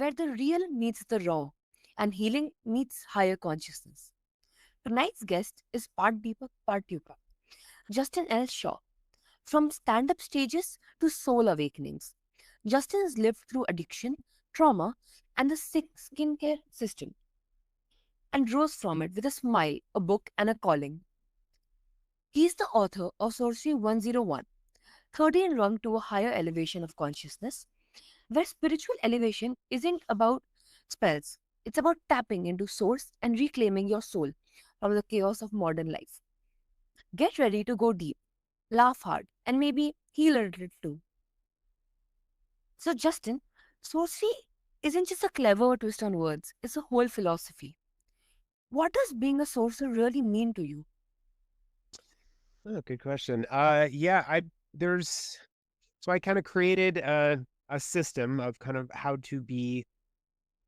where the real meets the raw and healing meets higher consciousness. Tonight's guest is part Deepak, part Yuka, Justin L. Shaw. From stand up stages to soul awakenings, Justin has lived through addiction, trauma, and the sick skincare system and rose from it with a smile, a book, and a calling. He is the author of Sourcery 101, 13 Rung to a Higher Elevation of Consciousness, where spiritual elevation isn't about spells, it's about tapping into source and reclaiming your soul from the chaos of modern life. Get ready to go deep, laugh hard, and maybe heal a little too. So, Justin, sorcery isn't just a clever twist on words, it's a whole philosophy. What does being a sorcerer really mean to you? Oh, good question. Yeah, there's so I kind of created a system of kind of how to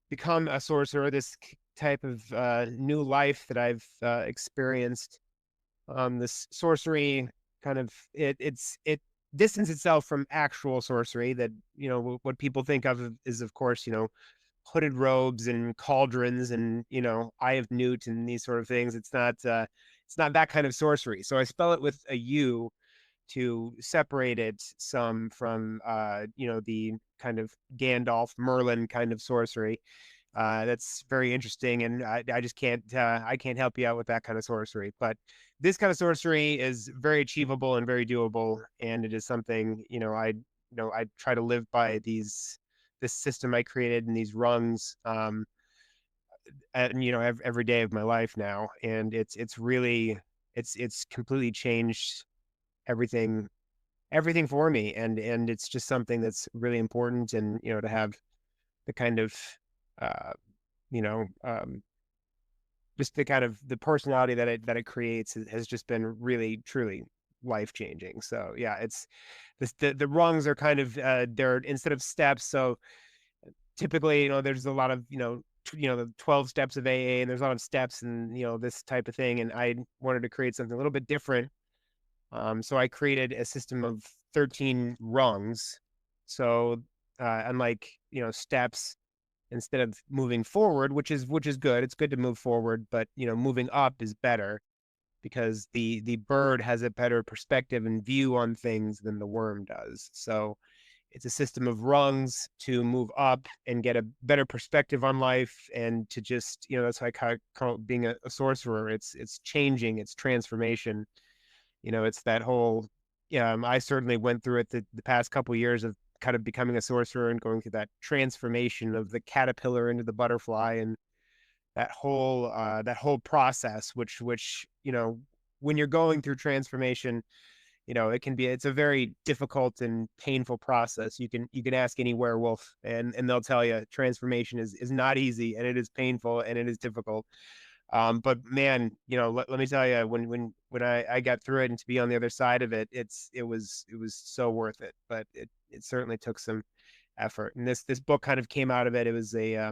become a sorcerer, this type of new life that I've experienced. This sorcery kind of it distances itself from actual sorcery that, what people think of is, of course, hooded robes and cauldrons and, Eye of Newt and these sort of things. It's not that kind of sorcery. So I spell it with a U to separate it some from, the kind of Gandalf Merlin kind of sorcery. That's very interesting, and I just can't help you out with that kind of sorcery. But this kind of sorcery is very achievable and very doable, and it is something, I try to live by this system I created and these rungs, and every day of my life now, and it's really it's completely changed everything everything for me, and it's just something that's really important, and to have the kind of uh you know just the kind of the personality that it creates has just been really truly life changing. So yeah, it's the rungs are kind of they're instead of steps. So typically, there's a lot of, the 12 steps of AA, and there's a lot of steps and, this type of thing, and I wanted to create something a little bit different. So I created a system of 13 rungs. So unlike, steps, instead of moving forward, which is good. It's good to move forward, but moving up is better because the bird has a better perspective and view on things than the worm does. So it's a system of rungs to move up and get a better perspective on life, and to just, that's why I call it being a sorcerer. It's changing, it's transformation. It's that whole, yeah, I certainly went through it the past couple of years of kind of becoming a sorcerer and going through that transformation of the caterpillar into the butterfly, and that whole process, which when you're going through transformation, it's a very difficult and painful process. You can ask any werewolf, and they'll tell you transformation is not easy, and it is painful, and it is difficult. But man, let me tell you, when I got through it and to be on the other side of it, it was so worth it. But it certainly took some effort. And this book kind of came out of it. It was a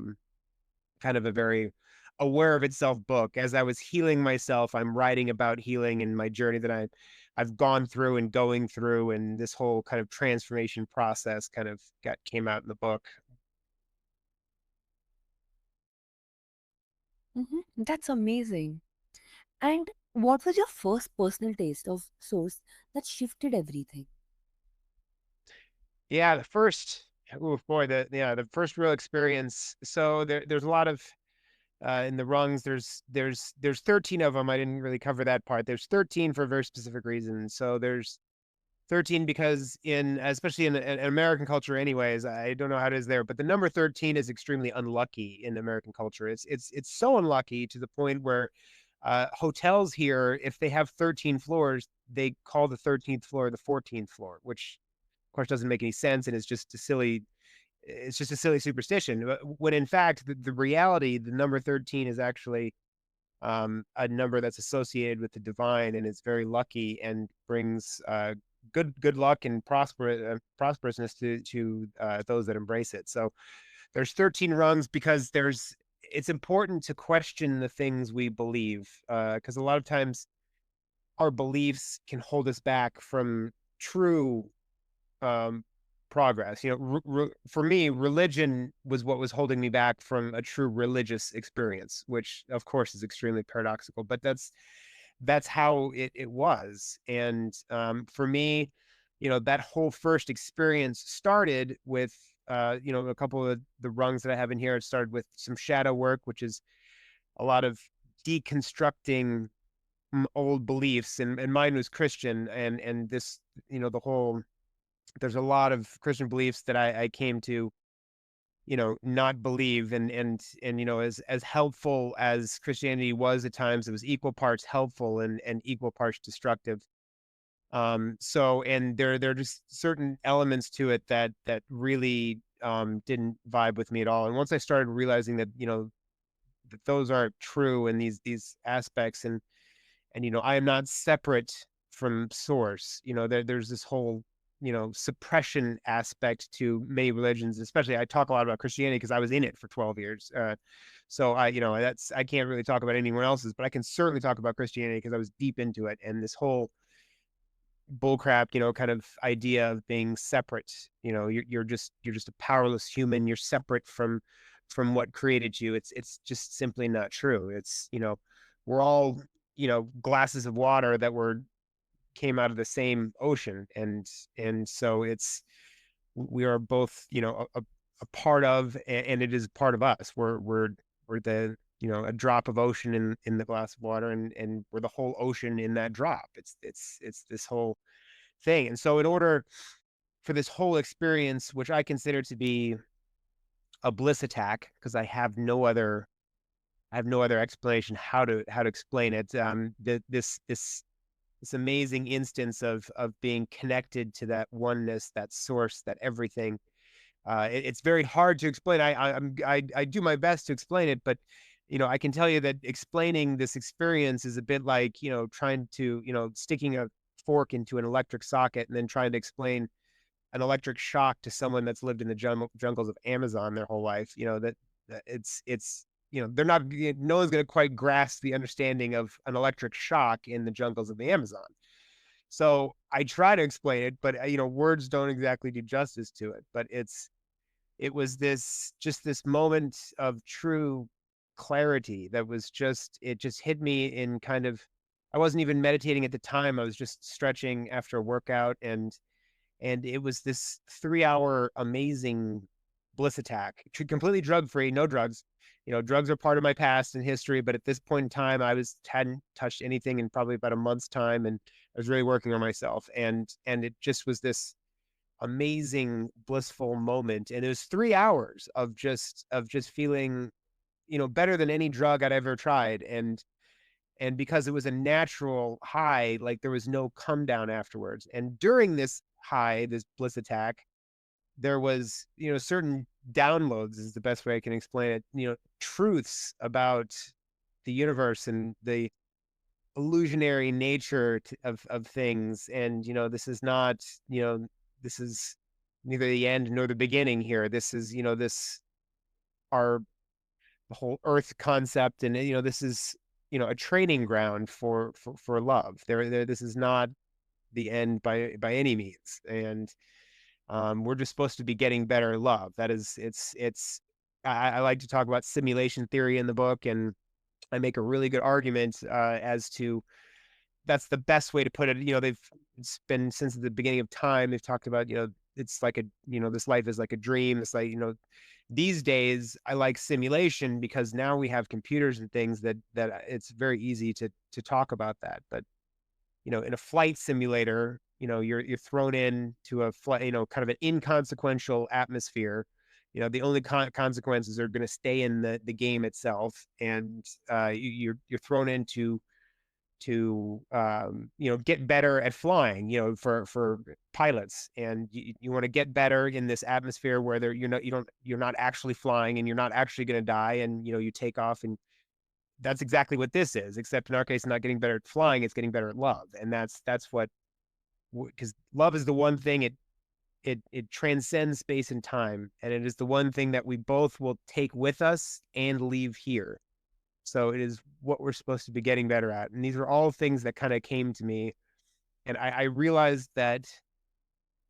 kind of a very aware of itself book. As I was healing myself, I'm writing about healing and my journey that I've gone through and going through, and this whole kind of transformation process kind of came out in the book. That's amazing. And what was your first personal taste of source that shifted everything? Yeah, the first, oh boy, the first real experience. So there's a lot of in the rungs. There's 13 of them. I didn't really cover that part. There's 13 for a very specific reason. So there's 13 because especially in American culture, anyways. I don't know how it is there, but the number 13 is extremely unlucky in American culture. It's so unlucky to the point where hotels here, if they have 13 floors, they call the 13th floor the 14th floor, which of course doesn't make any sense, and it's just a silly superstition. When in fact the reality, the number 13 is actually a number that's associated with the divine, and it's very lucky and brings good luck and prosperousness to those that embrace it. So there's 13 rungs because it's important to question the things we believe, because a lot of times our beliefs can hold us back from true, um, progress. For me, religion was what was holding me back from a true religious experience, which of course is extremely paradoxical, but that's how it was. And for me, that whole first experience started with a couple of the rungs that I have in here. It started with some shadow work, which is a lot of deconstructing old beliefs, and mine was Christian, and this, the whole, there's a lot of Christian beliefs that I came to, not believe, and as helpful as Christianity was at times, it was equal parts helpful and equal parts destructive. So, and there are just certain elements to it that really didn't vibe with me at all. And once I started realizing that, that those aren't true, and these aspects, and I am not separate from source. There's this whole, suppression aspect to many religions. Especially, I talk a lot about Christianity because I was in it for 12 years. So I can't really talk about anyone else's, but I can certainly talk about Christianity because I was deep into it. And this whole bullcrap, kind of idea of being separate. You're just a powerless human. You're separate from what created you. It's just simply not true. It's, we're all, glasses of water that were came out of the same ocean, and so we are both, a part of, and it is part of us. We're the, a drop of ocean in the glass of water, and we're the whole ocean in that drop. It's this whole thing. And so in order for this whole experience, which I consider to be a bliss attack, because I have no other explanation how to explain it. This amazing instance of being connected to that oneness, that source, that everything. It's very hard to explain. I do my best to explain it, but I can tell you that explaining this experience is a bit like, trying to, sticking a fork into an electric socket and then trying to explain an electric shock to someone that's lived in the jungles of Amazon their whole life. That it's they're not, no one's going to quite grasp the understanding of an electric shock in the jungles of the Amazon. So I try to explain it, but words don't exactly do justice to it. But it was this moment of true clarity that was it just hit me in kind of, I wasn't even meditating at the time. I was just stretching after a workout, and it was this 3 hour amazing bliss attack, completely drug free, no drugs. Drugs are part of my past and history, but at this point in time, hadn't touched anything in probably about a month's time, and I was really working on myself, and it just was this amazing blissful moment. And it was 3 hours of just feeling, better than any drug I'd ever tried. And because it was a natural high, like there was no come down afterwards. And during this high, this bliss attack, there was, certain downloads is the best way I can explain it, truths about the universe and the illusionary nature of things. And, this is not, this is neither the end nor the beginning here. This is, our the whole earth concept. And, this is, a training ground for love. This is not the end by any means. And we're just supposed to be getting better at love. That is, I like to talk about simulation theory in the book, and I make a really good argument as to that's the best way to put it. It's been since the beginning of time. They've talked about, it's like this life is like a dream. It's like, these days I like simulation because now we have computers and things that it's very easy to talk about that. But in a flight simulator, you're thrown into a flight, kind of an inconsequential atmosphere. The only consequences are going to stay in the game itself, and you're thrown into to get better at flying, for pilots. And you want to get better in this atmosphere where you're not actually flying, and you're not actually going to die, and you take off. And that's exactly what this is, except in our case, not getting better at flying, it's getting better at love. And that's what, because love is the one thing, it transcends space and time, and it is the one thing that we both will take with us and leave here. So it is what we're supposed to be getting better at. And these are all things that kind of came to me. And I realized that,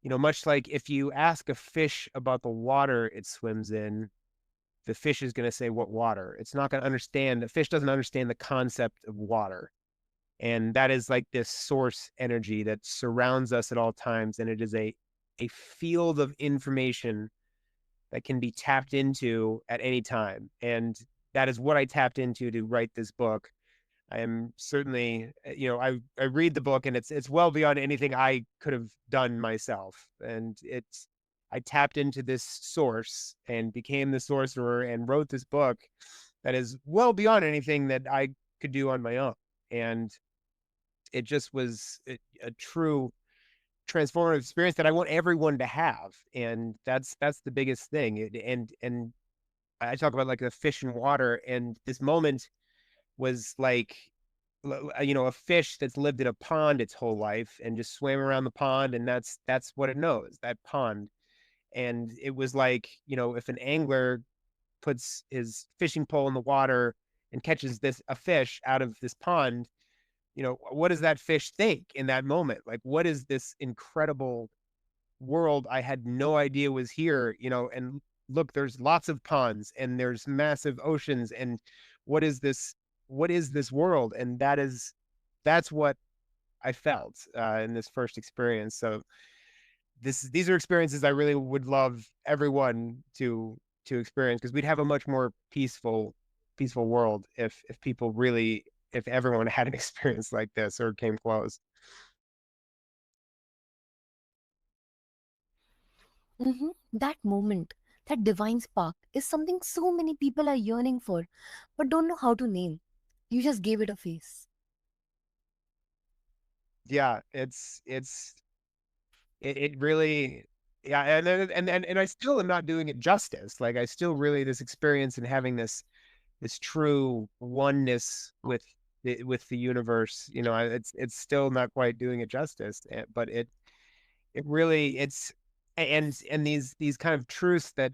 much like if you ask a fish about the water it swims in, the fish is going to say what water. It's not going to understand. The fish doesn't understand the concept of water. And that is like this source energy that surrounds us at all times. And it is a field of information that can be tapped into at any time. And that is what I tapped into to write this book. I am certainly, I read the book and it's well beyond anything I could have done myself. And I tapped into this source and became the sorcerer and wrote this book that is well beyond anything that I could do on my own. And it just was a true transformative experience that I want everyone to have. And that's the biggest thing. And I talk about like the fish in water, and this moment was like a fish that's lived in a pond its whole life and just swam around the pond, and that's what it knows, that pond. And it was like, if an angler puts his fishing pole in the water and catches this a fish out of this pond, what does that fish think in that moment? Like, what is this incredible world I had no idea was here, and look, there's lots of ponds and there's massive oceans, and what is this what is this world? And that's what I felt in this first experience. So these are experiences I really would love everyone to experience, because we'd have a much more peaceful world if people really, if everyone had an experience like this or came close. That moment, that divine spark, is something so many people are yearning for, but don't know how to name. You just gave it a face. Yeah, it really, yeah, and I still am not doing it justice. Like, I still really, this experience and having this true oneness with the universe, it's still not quite doing it justice. But it really, and these kind of truths that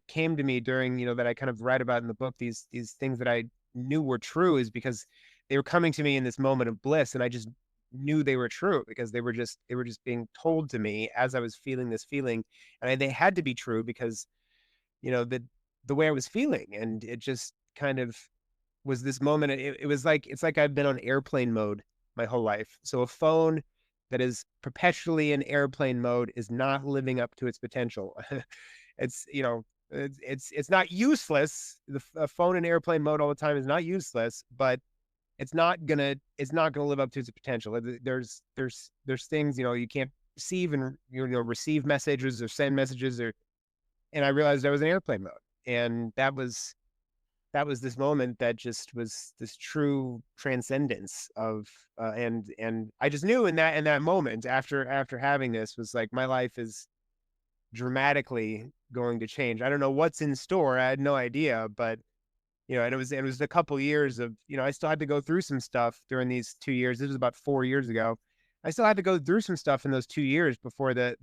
came to me during, that I kind of write about in the book, these things that I knew were true, is because they were coming to me in this moment of bliss, and I just knew they were true because they were just being told to me as I was feeling this feeling, and they had to be true because, the way I was feeling. And it just kind of was this moment. It was like, it's like I've been on airplane mode my whole life. So a phone that is perpetually in airplane mode is not living up to its potential. It's, it's not useless. A phone in airplane mode all the time is not useless, but it's not gonna live up to its potential. There's things, you can't receive, and receive messages or send messages, and I realized I was in airplane mode. And that was this moment that just was this true transcendence of, and I just knew in that moment, after having this, was like, my life is dramatically going to change. I don't know what's in store. I had no idea, but and it was a couple years of, I still had to go through some stuff during these 2 years. This was about 4 years ago. I still had to go through some stuff in those 2 years before the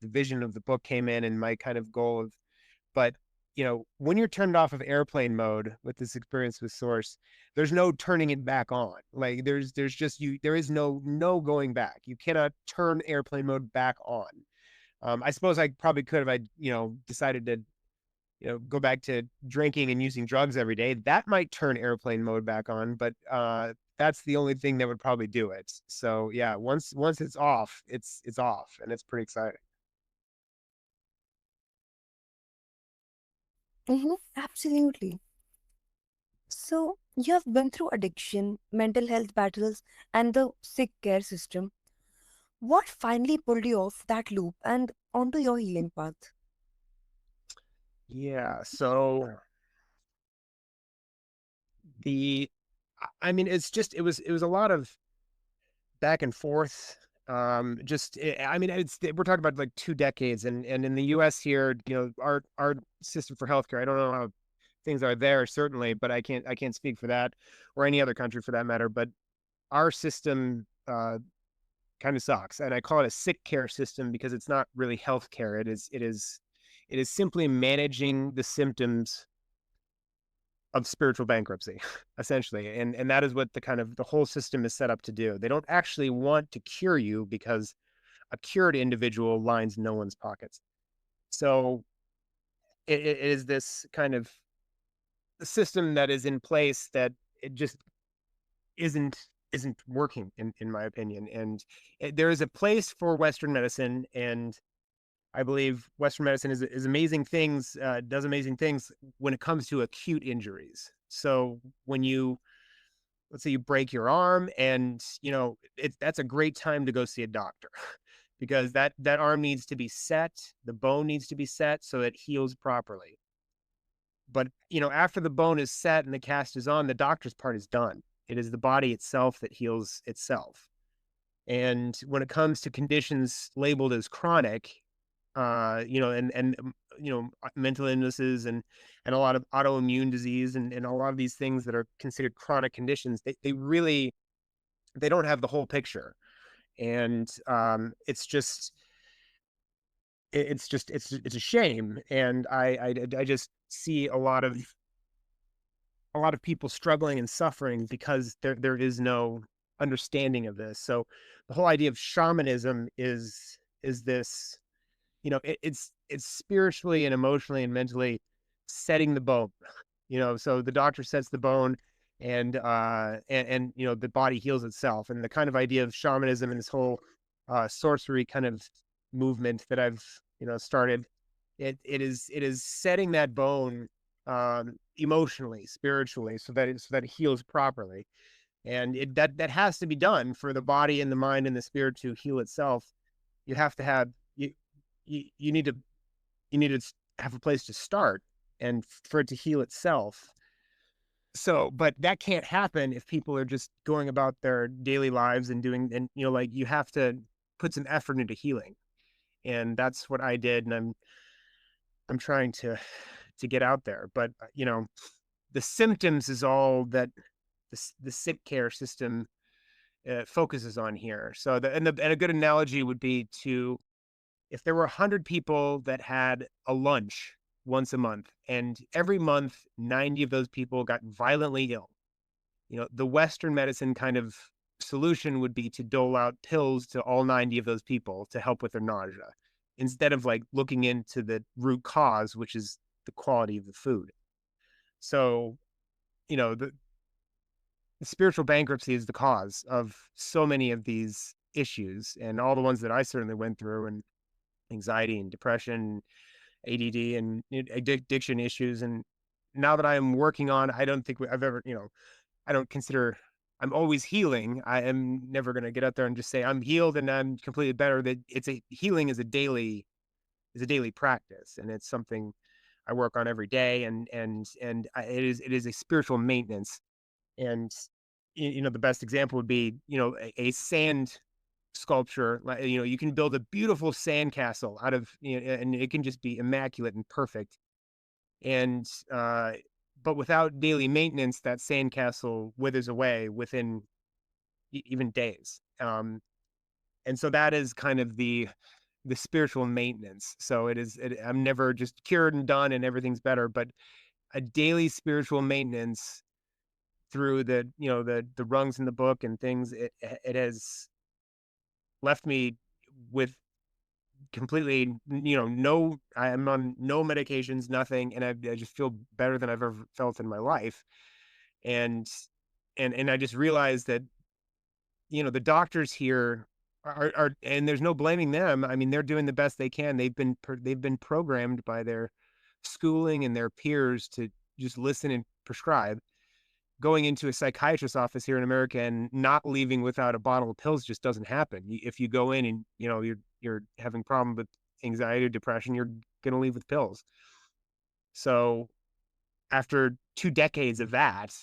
vision of the book came in, and my kind of goal of, but when you're turned off of airplane mode with this experience with Source, there's no turning it back on. Like, there's just there is no going back. You cannot turn airplane mode back on. I suppose I probably could have, I decided to go back to drinking and using drugs every day. That might turn airplane mode back on, but that's the only thing that would probably do it. So yeah, once it's off, it's off, and it's pretty exciting. Absolutely. So, you have been through addiction, mental health battles, and the sick care system. What finally pulled you off that loop and onto your healing path? Yeah. So the I mean, it was a lot of back and forth. I mean, we're talking about like 2 decades, and in the U.S. here, our system for healthcare. I don't know how things are there, certainly, but I can't speak for that, or any other country for that matter. But our system kind of sucks, and I call it a sick care system because it's not really healthcare. It is simply managing the symptoms of spiritual bankruptcy, essentially. And that is what the whole system is set up to do. They don't actually want to cure you, because a cured individual lines no one's pockets. So it is this kind of system that is in place that it just isn't isn't working in my opinion. And there is a place for Western medicine, and I believe Western medicine is amazing things, does amazing things when it comes to acute injuries. So when you, let's say you break your arm, and that's a great time to go see a doctor because that arm needs to be set, the bone needs to be set so it heals properly. But after the bone is set and the cast is on, the doctor's part is done. It is the body itself that heals itself. And when it comes to conditions labeled as chronic, mental illnesses and a lot of autoimmune disease and a lot of these things that are considered chronic conditions, they really they don't have the whole picture. And it's a shame. And I just see a lot of people struggling and suffering because there is no understanding of this. So the whole idea of shamanism is this, it's spiritually and emotionally and mentally setting the bone. So the doctor sets the bone, and the body heals itself. And the kind of idea of shamanism and this whole sorcery kind of movement that I've started, it is setting that bone emotionally, spiritually, so that it heals properly. And that has to be done for the body and the mind and the spirit to heal itself. You have to have you need to have a place to start and for it to heal itself. So, but that can't happen if people are just going about their daily lives and doing, and like, you have to put some effort into healing. And that's what I did, and I'm trying to get out there. But the symptoms is all that the sick care system focuses on here. So and a good analogy would be to, if there were 100 people that had a lunch once a month, and every month 90 of those people got violently ill, the Western medicine kind of solution would be to dole out pills to all 90 of those people to help with their nausea, instead of like looking into the root cause, which is the quality of the food. So, the spiritual bankruptcy is the cause of so many of these issues, and all the ones that I certainly went through, and anxiety and depression, ADD, and addiction issues. And now that I am working on, I don't think I've ever, I don't consider I'm always healing. I am never going to get out there and just say I'm healed and I'm completely better. That it's a healing is a daily practice, and it's something I work on every day. It is a spiritual maintenance. And the best example would be a sand sculpture. Like, you can build a beautiful sand castle out of, and it can just be immaculate and perfect. And but without daily maintenance, that sandcastle withers away within even days. And so that is kind of the spiritual maintenance. So I'm never just cured and done and everything's better, but a daily spiritual maintenance through the rungs in the book and things. It has left me with completely, no, I'm on no medications, nothing, and I just feel better than I've ever felt in my life. And and I just realized that the doctors here are, and there's no blaming them. I mean, they're doing the best they can. They've been programmed by their schooling and their peers to just listen and prescribe. Going into a psychiatrist's office here in America and not leaving without a bottle of pills just doesn't happen. If you go in and you're having problem with anxiety or depression, you're going to leave with pills. So after 2 decades of that,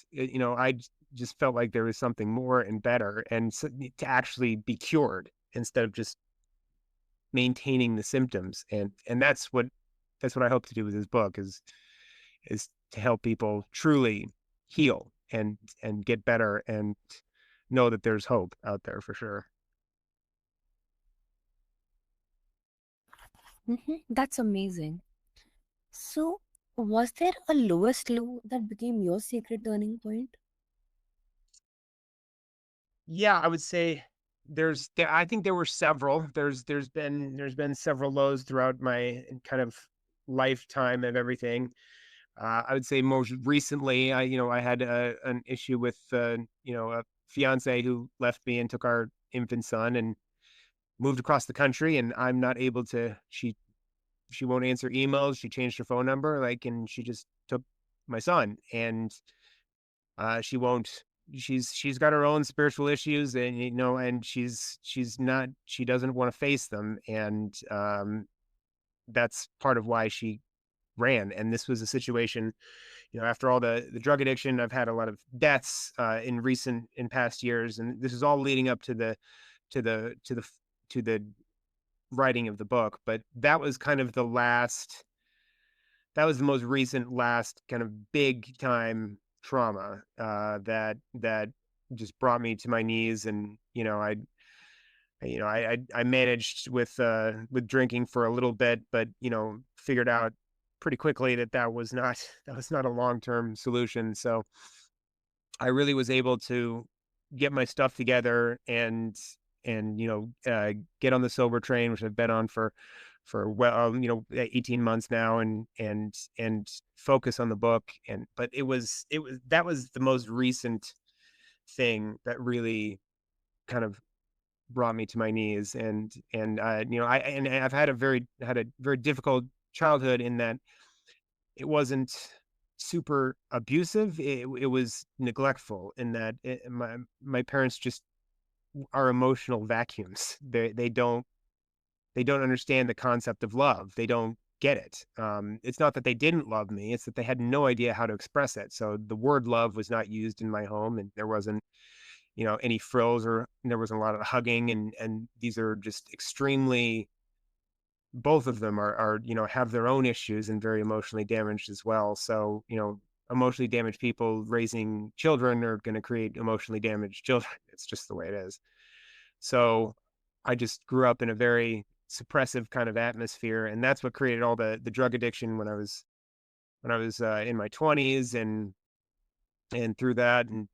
just felt like there was something more and better, and to actually be cured instead of just maintaining the symptoms. And that's what I hope to do with this book is to help people truly heal and get better and know that there's hope out there for sure. That's amazing. So, was there a lowest low that became your secret turning point? Yeah, I would say. I think there were several. There's been several lows throughout my kind of lifetime of everything. I would say most recently, I had an issue with a fiance who left me and took our infant son and moved across the country, and I'm not able to. She won't answer emails. She changed her phone number, like, and she just took my son, and she won't. She's got her own spiritual issues, and and she doesn't want to face them, and that's part of why she ran. And this was a situation, after all the drug addiction, I've had a lot of deaths in past years, and this is all leading up to the to the to the to the writing of the book. But that was the most recent last kind of big time trauma that just brought me to my knees. And I managed with drinking for a little bit, but figured out pretty quickly that that was not that was not a long-term solution. So I really was able to get my stuff together and get on the sober train, which I've been on for 18 months now, and focus on the book. And but it was that was the most recent thing that really kind of brought me to my knees. And I've had a very difficult childhood, in that it wasn't super abusive. It was neglectful, in that my parents just are emotional vacuums. They don't understand the concept of love. They don't get it. It's not that they didn't love me, it's that they had no idea how to express it. So the word love was not used in my home, and there wasn't, any frills, or there wasn't a lot of hugging. And these are just extremely, both of them are, have their own issues and very emotionally damaged as well. So, emotionally damaged people raising children are going to create emotionally damaged children. It's just the way it is. So I just grew up in a very suppressive kind of atmosphere, and that's what created all the drug addiction when I was in my 20s. And through that, and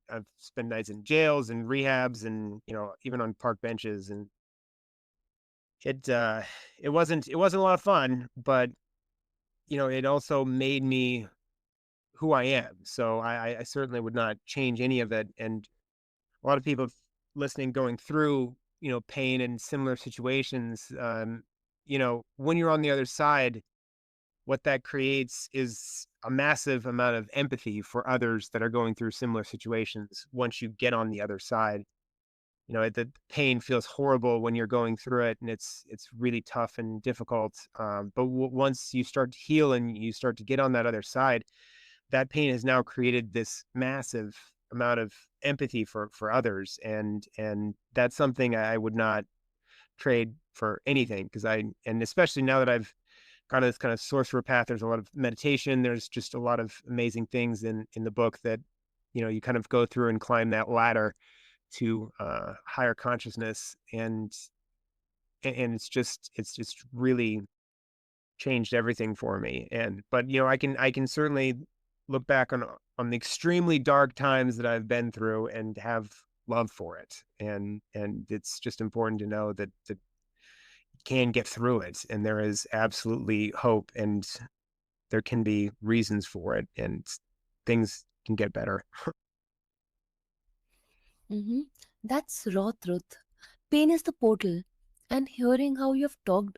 I've spent nights in jails and rehabs, and even on park benches. And it uh it wasn't a lot of fun, but it also made me who I am. So I certainly would not change any of it. And a lot of people listening, going through, pain in similar situations, when you're on the other side, what that creates is a massive amount of empathy for others that are going through similar situations. Once you get on the other side, the pain feels horrible when you're going through it, and it's really tough and difficult. But once you start to heal and you start to get on that other side, that pain has now created this massive amount of empathy for others. And that's something I would not trade for anything, because and especially now that I've gone this kind of sorcerer path, there's a lot of meditation, there's just a lot of amazing things in the book that you kind of go through and climb that ladder to higher consciousness. And it's just really changed everything for me. And but I can certainly look back on the extremely dark times that I've been through and have love for it. And it's just important to know that you can get through it, and there is absolutely hope, and there can be reasons for it, and things can get better. Mm-hmm. That's raw truth. Pain is the portal, and hearing how you've talked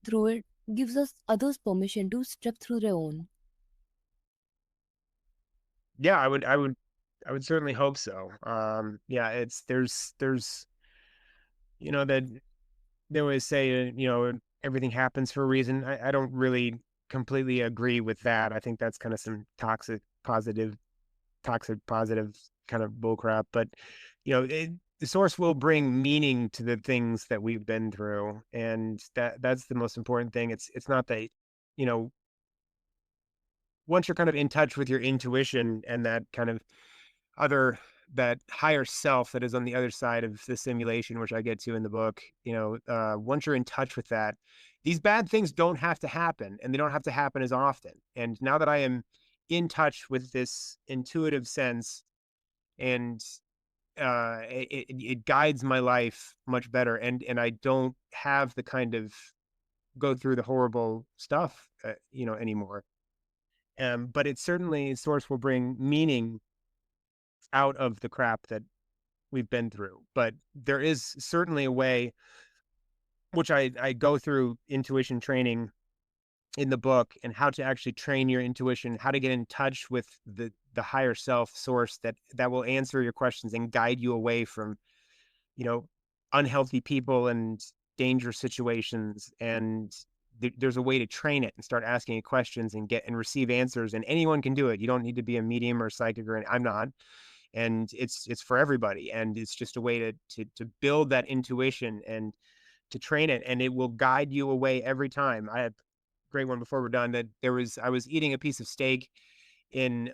through it gives us others permission to step through their own. Yeah, I would certainly hope so. Yeah, it's there's that they always say, everything happens for a reason. I don't really completely agree with that. I think that's kind of some toxic positive kind of bullcrap. But the source will bring meaning to the things that we've been through, and that's the most important thing. It's not that, you know once you're kind of in touch with your intuition and that kind of other that higher self that is on the other side of the simulation, which I get to in the book, once you're in touch with that, these bad things don't have to happen, and they don't have to happen as often. And now that I am in touch with this intuitive sense, and it guides my life much better, and I don't have the kind of go through the horrible stuff, anymore. But it certainly source will bring meaning out of the crap that we've been through. But there is certainly a way, which I go through intuition training in the book, and how to actually train your intuition, how to get in touch with the higher self source that will answer your questions and guide you away from, you know, unhealthy people and dangerous situations. And there's a way to train it and start asking it questions and get and receive answers. And anyone can do it. You don't need to be a medium or a psychic or I'm not. And it's for everybody. And it's just a way to build that intuition and to train it, and it will guide you away every time. I had a great one before we're done that I was eating a piece of steak in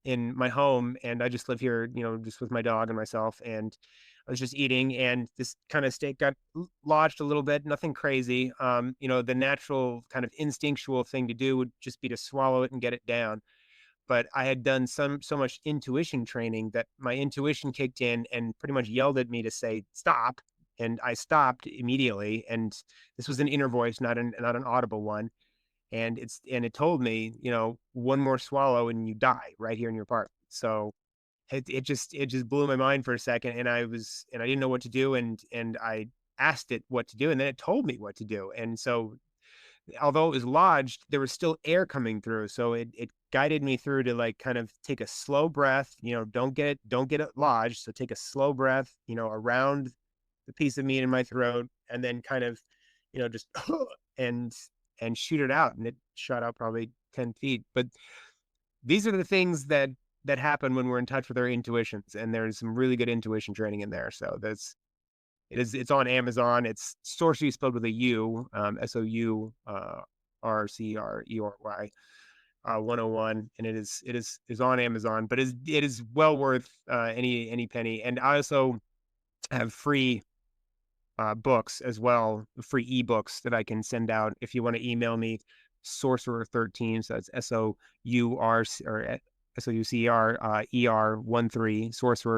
my home, and I just live here, just with my dog and myself, and I was just eating, and this kind of steak got lodged a little bit, nothing crazy. The natural kind of instinctual thing to do would just be to swallow it and get it down. But I had done so much intuition training that my intuition kicked in and pretty much yelled at me to say stop, and I stopped immediately. And this was an inner voice, not an audible one. And it told me, one more swallow and you die right here in your apartment. So it just blew my mind for a second, and I didn't know what to do, and I asked it what to do, and then it told me what to do. And so although it was lodged, there was still air coming through. So it guided me through to like kind of take a slow breath, don't get it lodged. So take a slow breath, around the piece of meat in my throat, and then kind of, just and and shoot it out. And it shot out probably 10 feet. But these are the things that happen when we're in touch with our intuitions. And there's some really good intuition training in there. So it's on Amazon. It's Sourcery spelled with a U, Sourcery, 101, and it is on Amazon, but it is well worth any penny. And I also have free books as well, free ebooks that I can send out if you want to email me, sorcerer13. So that's SOUCER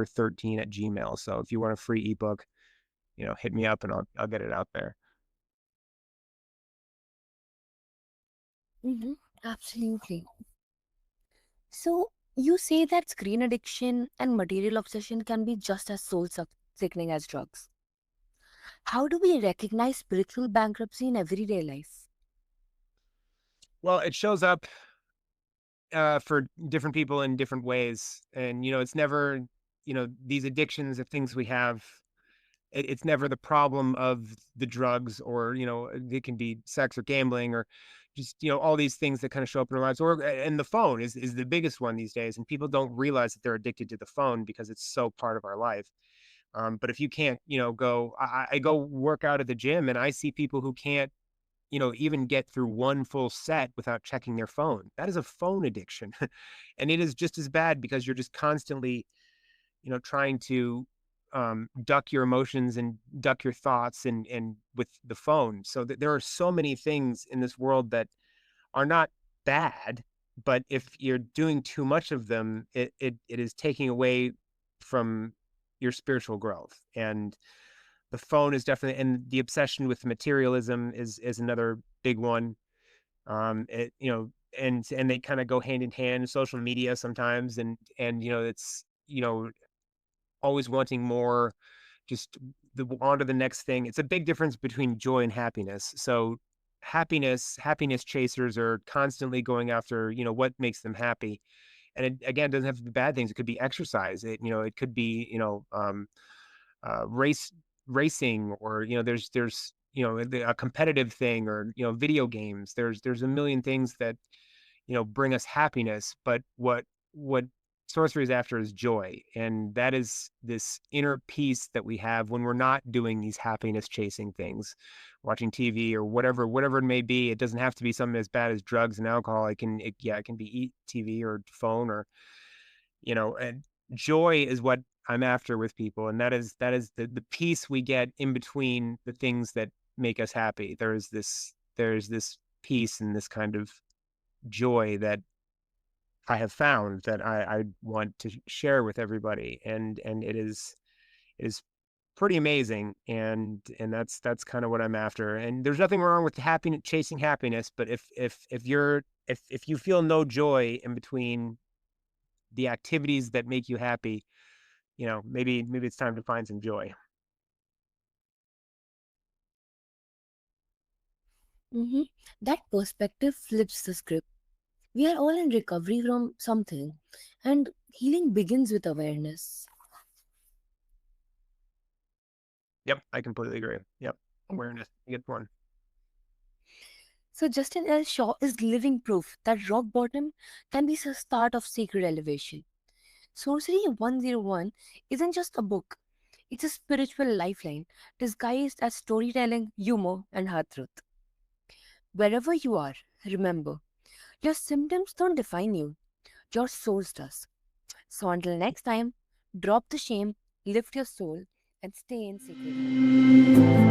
13 at Gmail. So if you want a free ebook, hit me up and I'll get it out there. Hmm. Absolutely. So, you say that screen addiction and material obsession can be just as sickening as drugs. How do we recognize spiritual bankruptcy in everyday life? Well, it shows up for different people in different ways, and it's never, these addictions of things we have. It's never the problem of the drugs, or it can be sex or gambling, or just all these things that kind of show up in our lives. Or and the phone is the biggest one these days, and people don't realize that they're addicted to the phone because it's so part of our life. But if you can't, I go work out at the gym, and I see people who can't, even get through one full set without checking their phone. That is a phone addiction. And it is just as bad because you're just constantly, trying to duck your emotions and duck your thoughts and with the phone. So that there are so many things in this world that are not bad, but if you're doing too much of them, it is taking away from your spiritual growth. And the phone is definitely, and the obsession with materialism is another big one. And they kind of go hand in hand. Social media sometimes, and it's always wanting more, just on to the next thing. It's a big difference between joy and happiness. So happiness chasers are constantly going after, what makes them happy. And it, again, doesn't have to be bad things. It could be exercise. It could be, racing, or, there's, a competitive thing, or, video games. There's a million things that, bring us happiness. But what sorcery is after is joy. And that is this inner peace that we have when we're not doing these happiness chasing things, watching TV or whatever it may be. It doesn't have to be something as bad as drugs and alcohol. It can be TV or phone, or, and joy is what I'm after with people. And that is the peace we get in between the things that make us happy. There's this peace and this kind of joy that I have found that I want to share with everybody, and it is pretty amazing, and that's kind of what I'm after. And there's nothing wrong with happiness, chasing happiness, but if you feel no joy in between the activities that make you happy, maybe it's time to find some joy. Hmm. That perspective flips the script. We are all in recovery from something, and healing begins with awareness. Yep, I completely agree. Yep, awareness, good one. So, Justin L. Shaw is living proof that rock bottom can be the start of sacred elevation. Sourcery 101 isn't just a book, it's a spiritual lifeline disguised as storytelling, humor, and heart truth. Wherever you are, remember, your symptoms don't define you, your soul does. So, until next time, drop the shame, lift your soul, and stay in sacred heart.